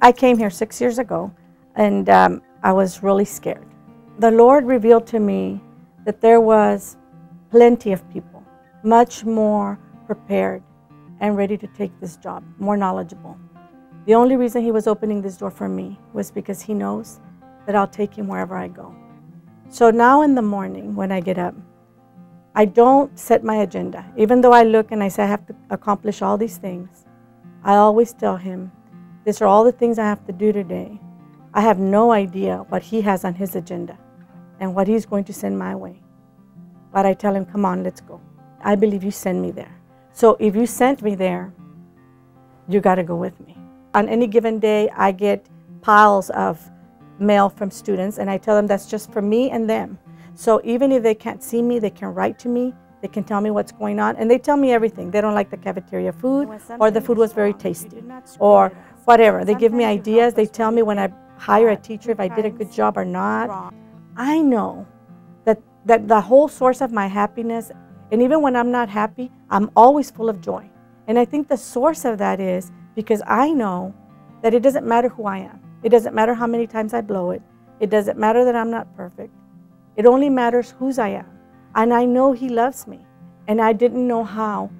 I came here 6 years ago, and I was really scared. The Lord revealed to me that there was plenty of people, much more prepared and ready to take this job, more knowledgeable. The only reason He was opening this door for me was because He knows that I'll take Him wherever I go. So now in the morning when I get up, I don't set my agenda. Even though I look and I say I have to accomplish all these things, I always tell Him, these are all the things I have to do today. I have no idea what He has on His agenda and what He's going to send my way. But I tell Him, come on, let's go. I believe You send me there. So if You sent me there, You got to go with me. On any given day, I get piles of mail from students, and I tell them that's just for me and them. So even if they can't see me, they can write to me, they can tell me what's going on, and they tell me everything. They don't like the cafeteria food, or the food was very tasty, or whatever. They give me ideas. They tell me when I hire a teacher if I did a good job or not. I know that the whole source of my happiness, and even when I'm not happy, I'm always full of joy. And I think the source of that is because I know that it doesn't matter who I am. It doesn't matter how many times I blow it. It doesn't matter that I'm not perfect. It only matters whose I am. And I know He loves me. And I didn't know how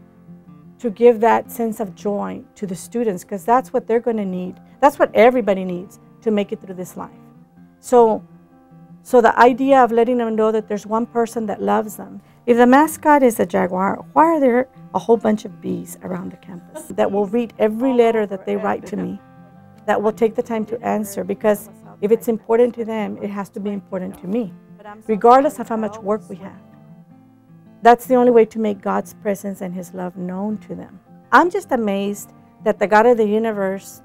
to give that sense of joy to the students, because that's what they're going to need. That's what everybody needs to make it through this life. So the idea of letting them know that there's one person that loves them. If the mascot is a jaguar, why are there a whole bunch of bees around the campus that will read every letter that they write to me, that will take the time to answer? Because if it's important to them, it has to be important to me, regardless of how much work we have. That's the only way to make God's presence and His love known to them. I'm just amazed that the God of the universe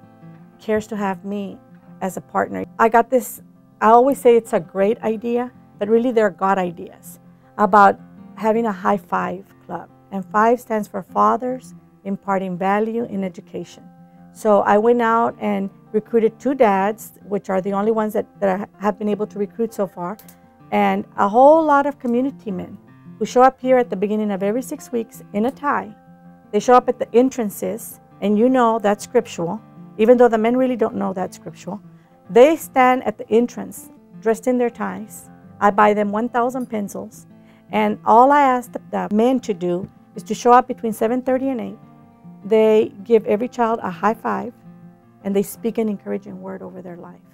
cares to have me as a partner. I got this, I always say it's a great idea, but really they're God ideas about having a high five club. And 5 stands for Fathers Imparting Value in Education. So I went out and recruited 2 dads, which are the only ones that I have been able to recruit so far, and a whole lot of community men who show up here at the beginning of every 6 weeks in a tie. They show up at the entrances, and you know that's scriptural, even though the men really don't know that's scriptural. They stand at the entrance dressed in their ties. I buy them 1,000 pencils, and all I ask the men to do is to show up between 7:30 and 8. They give every child a high five, and they speak an encouraging word over their life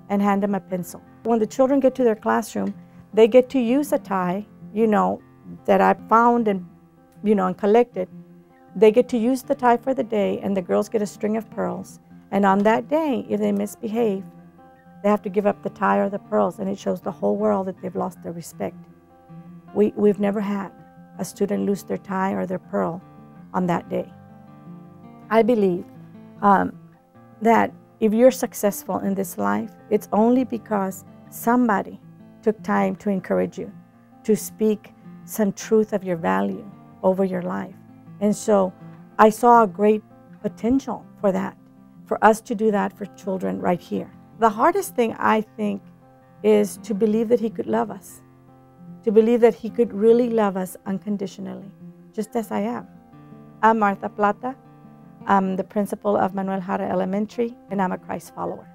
and hand them a pencil. When the children get to their classroom, they get to use a tie, that I found and, and collected. They get to use the tie for the day, and the girls get a string of pearls. And on that day, if they misbehave, they have to give up the tie or the pearls, and it shows the whole world that they've lost their respect. We've never had a student lose their tie or their pearl on that day. I believe that if you're successful in this life, it's only because somebody took time to encourage you, to speak some truth of your value over your life. And so I saw a great potential for that, for us to do that for children right here. The hardest thing, I think, is to believe that He could love us, to believe that He could really love us unconditionally, just as I am. I'm Marta Plata. I'm the principal of Manuel Jara Elementary, and I'm a Christ follower.